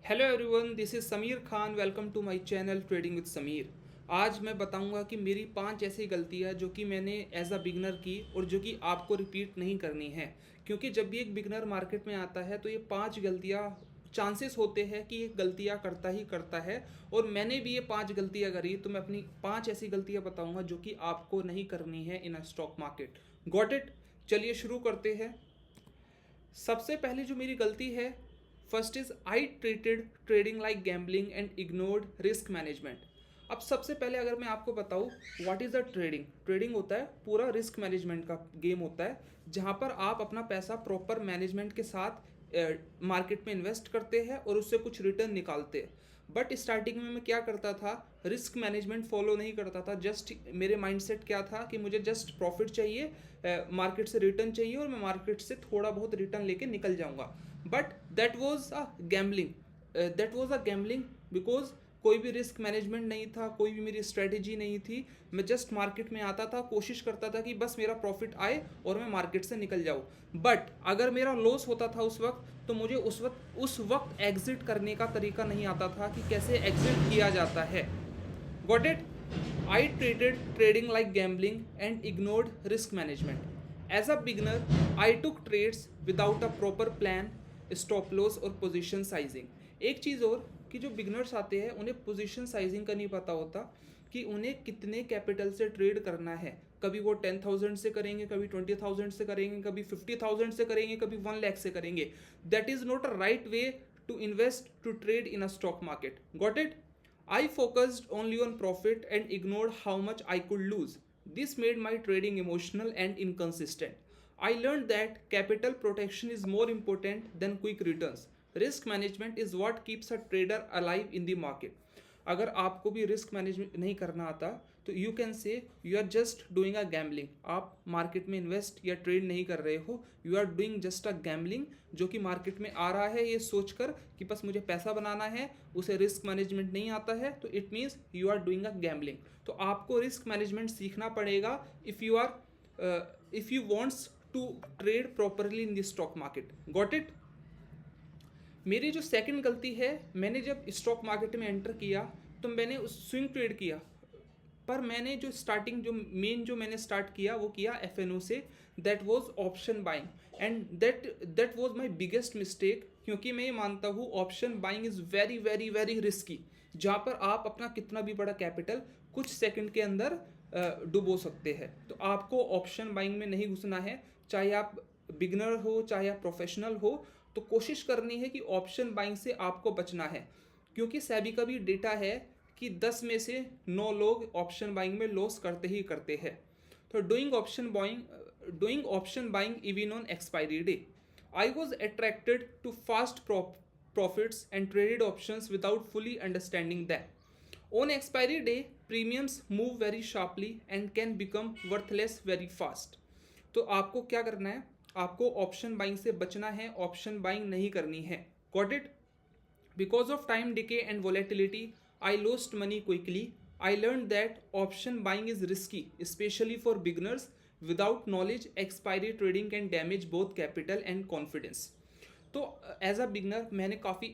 Hello everyone, this is Sameer Khan. Welcome to my channel trading with Sameer. आज मैं बताऊंगा कि मेरी 5 ऐसी गलतियां जो कि मैंने एज अ बिगनर की और जो कि आपको रिपीट नहीं करनी है। क्योंकि जब भी एक बिगनर मार्केट में आता है तो ये 5 गलतियां चांसेस होते हैं कि ये गलतियां करता ही करता है। और मैंने भी ये 5 गलतियां करी, तो मैं अपनी 5 ऐसी गलतियां बताऊंगा जो कि आपको नहीं करनी है in a stock market. Got it? चलिए शुरू करते हैं। सबसे पहले जो मेरी गलती है, first is I treated trading like gambling and ignored risk management. अब सबसे पहले अगर मैं आपको बताऊं what is the trading. Trading होता है पूरा रिस्क मैनेजमेंट का गेम होता है, जहां पर आप अपना पैसा प्रॉपर मैनेजमेंट के साथ मार्केट में इन्वेस्ट करते हैं और उससे कुछ रिटर्न निकालते हैं। बट स्टार्टिंग में मैं क्या करता था, रिस्क मैनेजमेंट फॉलो नहीं करता था। जस्ट मेरे माइंडसेट क्या था कि मुझे जस्ट प्रॉफिट चाहिए, मार्केट से रिटर्न चाहिए और मैं मार्केट से थोड़ा बहुत रिटर्न लेके निकल जाऊंगा। But that was a gambling. Because कोई भी रिस्क मैनेजमेंट नहीं था, कोई भी मेरी स्ट्रेटेजी नहीं थी। मैं जस्ट मार्केट में आता था, कोशिश करता था कि बस मेरा प्रॉफिट आए और मैं मार्केट से निकल जाऊँ। बट अगर मेरा लॉस होता था उस वक्त, तो मुझे उस वक्त एग्जिट करने का तरीका नहीं आता था कि कैसे एग्जिट किया जाता है। Got it? I treated trading like gambling and ignored risk management. As a beginner, I took trades without a proper plan, stop loss और position sizing. एक चीज़ और कि जो बिगनर्स आते हैं उन्हें पोजीशन साइजिंग का नहीं पता होता कि उन्हें कितने कैपिटल से ट्रेड करना है। कभी वो 10,000 से करेंगे, कभी 20,000 से करेंगे, कभी 50,000 से करेंगे, कभी 1 लाख से करेंगे। That is not a right way to invest to trade in a stock market. Got it? I focused only on profit and ignored how much I could lose. This made my trading emotional and inconsistent. I learned that capital protection is more important than quick returns. Risk management is what keeps a trader alive in the market. अगर आपको भी risk management नहीं करना आता तो you can say you are just doing a gambling. आप market में invest या ट्रेड नहीं कर रहे हो, you are doing just a gambling, जो कि मार्केट में आ रहा है ये सोचकर कि बस मुझे पैसा बनाना है, उसे रिस्क मैनेजमेंट नहीं आता है, तो it means you are doing a gambling. तो आपको रिस्क मैनेजमेंट सीखना पड़ेगा if you wants to trade properly in the stock market. Got it? मेरी जो सेकंड गलती है, मैंने जब स्टॉक मार्केट में एंटर किया तो मैंने उस स्विंग ट्रेड किया। पर मैंने जो स्टार्टिंग जो मैंने स्टार्ट किया वो किया एफएनओ से। That was option buying and that was my biggest mistake. क्योंकि मैं ये मानता हूँ option buying is very very very risky, जहाँ पर आप अपना कितना भी बड़ा कैपिटल कुछ सेकंड के अंदर डुबो सकते हैं। तो आपको ऑप्शन बाइंग में नहीं घुसना है, चाहे आप बिगनर हो चाहे आप प्रोफेशनल हो। तो कोशिश करनी है कि ऑप्शन बाइंग से आपको बचना है, क्योंकि सेबी का भी डेटा है कि 10 में से 9 लोग ऑप्शन बाइंग में लॉस करते ही करते हैं। तो doing option buying even on expiry day, I was attracted to fast profits and traded options without fully understanding them. On expiry day, premiums move very sharply and can become worthless very fast. तो आपको क्या करना है, आपको option buying से बचना है, option buying नहीं करनी है। Got it? Because of time decay and volatility, I lost money quickly. I learned that option buying is risky, especially for beginners. Without knowledge, expiry trading can damage both capital and confidence. तो as a beginner मैंने काफ़ी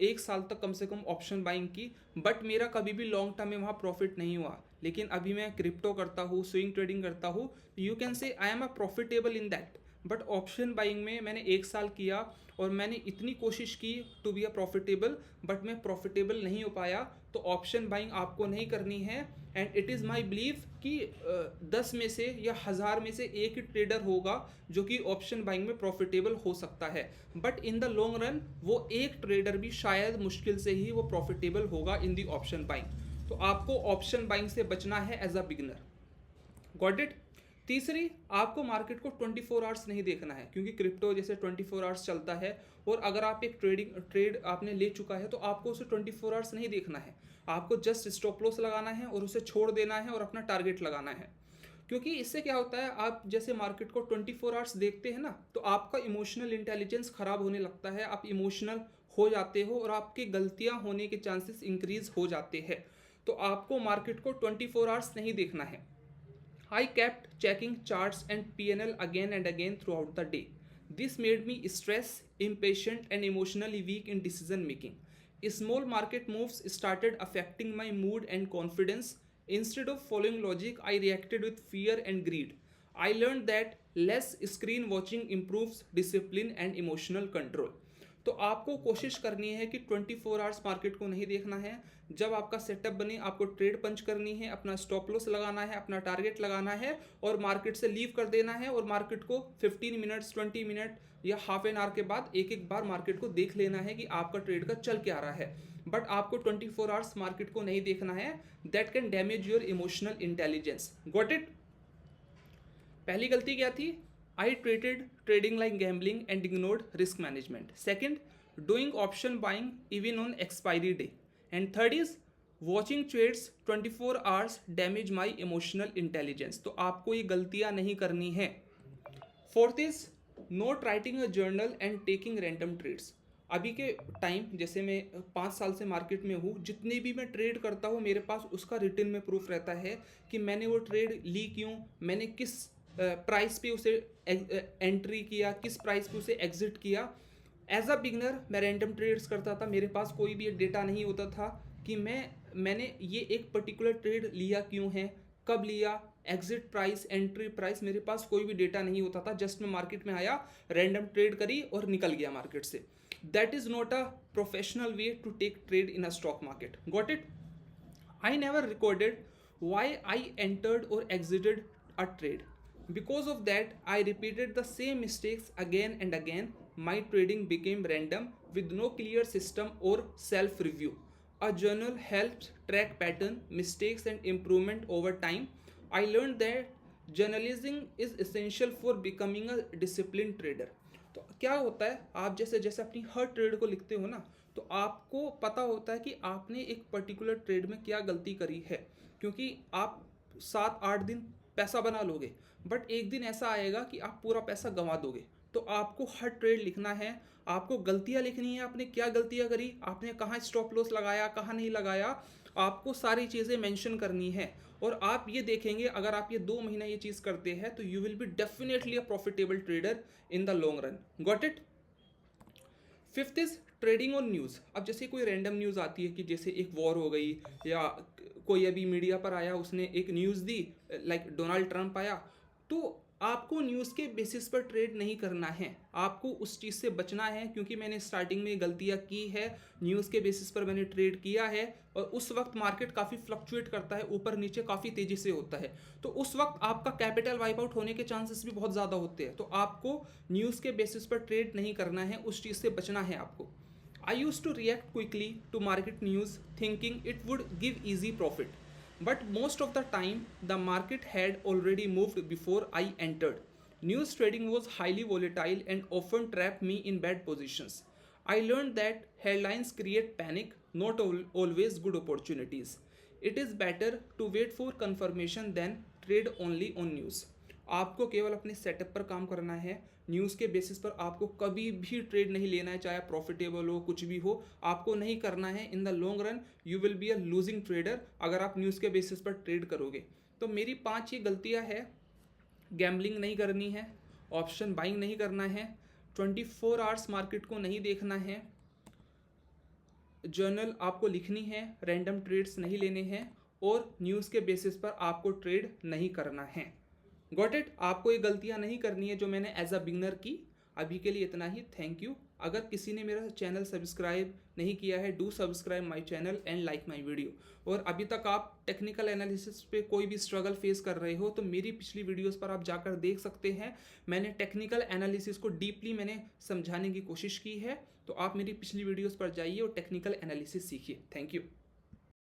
एक साल तक कम से कम option buying की, but मेरा कभी भी लॉन्ग टर्म में वहाँ प्रॉफिट नहीं हुआ। लेकिन अभी मैं क्रिप्टो करता हूँ, स्विंग ट्रेडिंग करता हूँ, यू कैन से I am a profitable in that. But option buying में मैंने एक साल किया और मैंने इतनी कोशिश की to be a profitable, but मैं प्रॉफिटेबल नहीं हो पाया। तो ऑप्शन बाइंग आपको नहीं करनी है। And it is my believe कि 10 में से या 1000 में से एक ही ट्रेडर होगा जो कि ऑप्शन बाइंग में प्रॉफिटेबल हो सकता है। But in the long run वो एक ट्रेडर भी शायद मुश्किल से ही वो प्रॉफिटेबल होगा इन दी ऑप्शन बाइंग। तो आपको ऑप्शन बाइंग से बचना है as a beginner. Got it? तीसरी, आपको मार्केट को 24 आवर्स नहीं देखना है, क्योंकि क्रिप्टो जैसे 24 आवर्स चलता है। और अगर आप एक ट्रेड आपने ले चुका है तो आपको उसे 24 आवर्स नहीं देखना है। आपको जस्ट स्टॉप लॉस लगाना है और उसे छोड़ देना है और अपना टारगेट लगाना है। क्योंकि इससे क्या होता है, आप जैसे मार्केट को 24 आवर्स देखते हैं ना, तो आपका इमोशनल इंटेलिजेंस खराब होने लगता है, आप इमोशनल हो जाते हो और आपकी गलतियां होने के चांसेस इंक्रीज हो जाते हैं। तो आपको मार्केट को 24 आवर्स नहीं देखना है। I kept checking charts and PNL again and again throughout the day. This made me stressed, impatient, and emotionally weak in decision making. Small market moves started affecting my mood and confidence. Instead of following logic, I reacted with fear and greed. I learned that less screen watching improves discipline and emotional control. तो आपको कोशिश करनी है कि 24 hours market को नहीं देखना है। जब आपका सेटअप बने आपको ट्रेड पंच करनी है, अपना स्टॉप लॉस लगाना है, अपना टारगेट लगाना है और मार्केट से लीव कर देना है और मार्केट को 15 मिनट्स 20 मिनट या हाफ एन आवर के बाद एक एक बार मार्केट को देख लेना है कि आपका ट्रेड का चल क्या रहा है। बट आपको 24 आवर्स मार्केट को नहीं देखना है, that can damage your emotional intelligence. Got it? पहली गलती क्या थी? I treated trading like gambling and ignored risk management. Second, doing option buying even on expiry day. And third is watching trades 24 hours damage my emotional intelligence. तो आपको ये गलतियाँ नहीं करनी है। Fourth is not writing a journal and taking random trades. अभी के time जैसे मैं 5 साल से मार्केट में हूँ, जितने भी मैं ट्रेड करता हूँ मेरे पास उसका रिटन में प्रूफ रहता है कि मैंने वो ट्रेड ली क्यों, मैंने किस प्राइस पे उसे एंट्री किया, किस प्राइस पे उसे एग्जिट किया। एज अ बिगनर मैं रैंडम ट्रेड्स करता था, मेरे पास कोई भी डेटा नहीं होता था कि मैंने ये एक पर्टिकुलर ट्रेड लिया क्यों है, कब लिया, एग्जिट प्राइस, एंट्री प्राइस, मेरे पास कोई भी डेटा नहीं होता था। जस्ट मैं मार्केट में आया, रैंडम ट्रेड करी और निकल गया मार्केट से। That is not a professional way to take trade in a stock market. Got it? I never recorded why I entered और exited a trade. Because of that, I repeated the same mistakes again and again. My trading became random with no clear system or self-review. A journal helps track pattern, mistakes and improvement over time. I learned that journalism is essential for becoming a disciplined trader. तो क्या होता है, आप जैसे जैसे अपनी हर trade को लिखते हो ना, तो आपको पता होता है कि आपने एक पर्टिकुलर ट्रेड में क्या गलती करी है, क्योंकि आप 7-8 दिन पैसा बना लोगे, बट एक दिन ऐसा आएगा कि आप पूरा पैसा गंवा दोगे। तो आपको हर ट्रेड लिखना है, आपको गलतियां लिखनी है, आपने क्या गलतियां करी, आपने कहाँ स्टॉप लॉस लगाया, कहाँ नहीं लगाया, आपको सारी चीज़ें मेंशन करनी है। और आप ये देखेंगे, अगर आप ये 2 महीना ये चीज़ करते हैं तो you will be definitely a profitable trader in the long run. Got it? Fifth is trading on news. अब जैसे कोई रैंडम न्यूज़ आती है कि जैसे एक वॉर हो गई, या कोई अभी मीडिया पर आया उसने एक न्यूज़ दी, लाइक डोनाल्ड ट्रंप आया, तो आपको न्यूज़ के बेसिस पर ट्रेड नहीं करना है, आपको उस चीज़ से बचना है। क्योंकि मैंने स्टार्टिंग में गलतियाँ की है, न्यूज़ के बेसिस पर मैंने ट्रेड किया है और उस वक्त मार्केट काफ़ी फ्लक्चुएट करता है, ऊपर नीचे काफ़ी तेज़ी से होता है, तो उस वक्त आपका कैपिटल वाइप आउट होने के चांसेस भी बहुत ज़्यादा होते हैं। तो आपको न्यूज़ के बेसिस पर ट्रेड नहीं करना है, उस चीज़ से बचना है आपको। I used to react quickly to market news thinking it would give easy profit. But most of the time, the market had already moved before I entered. News trading was highly volatile and often trapped me in bad positions. I learned that headlines create panic, not always good opportunities. It is better to wait for confirmation than trade only on news. आपको केवल अपने setup पर काम करना है, news के basis पर आपको कभी भी ट्रेड नहीं लेना है, चाहे प्रॉफिटेबल हो कुछ भी हो, आपको नहीं करना है। In the long run you will be a losing trader अगर आप न्यूज़ के बेसिस पर ट्रेड करोगे। तो मेरी 5 ये गलतियां है, गैम्बलिंग नहीं करनी है, ऑप्शन बाइंग नहीं करना है, 24 आवर्स मार्केट को नहीं देखना है, जर्नल आपको लिखनी है, रैंडम ट्रेड्स नहीं लेने हैं और न्यूज़ के बेसिस पर आपको ट्रेड नहीं करना है। Got it? आपको ये गलतियां नहीं करनी है जो मैंने एज अ बिगनर की। अभी के लिए इतना ही, थैंक यू। अगर किसी ने मेरा चैनल सब्सक्राइब नहीं किया है, do subscribe my channel and like my video. और अभी तक आप टेक्निकल एनालिसिस पे कोई भी स्ट्रगल फेस कर रहे हो तो मेरी पिछली वीडियोस पर आप जाकर देख सकते हैं। मैंने टेक्निकल एनालिसिस को डीपली मैंने समझाने की कोशिश की है, तो आप मेरी पिछली वीडियोज़ पर जाइए और टेक्निकल एनालिसिस सीखिए। Thank you.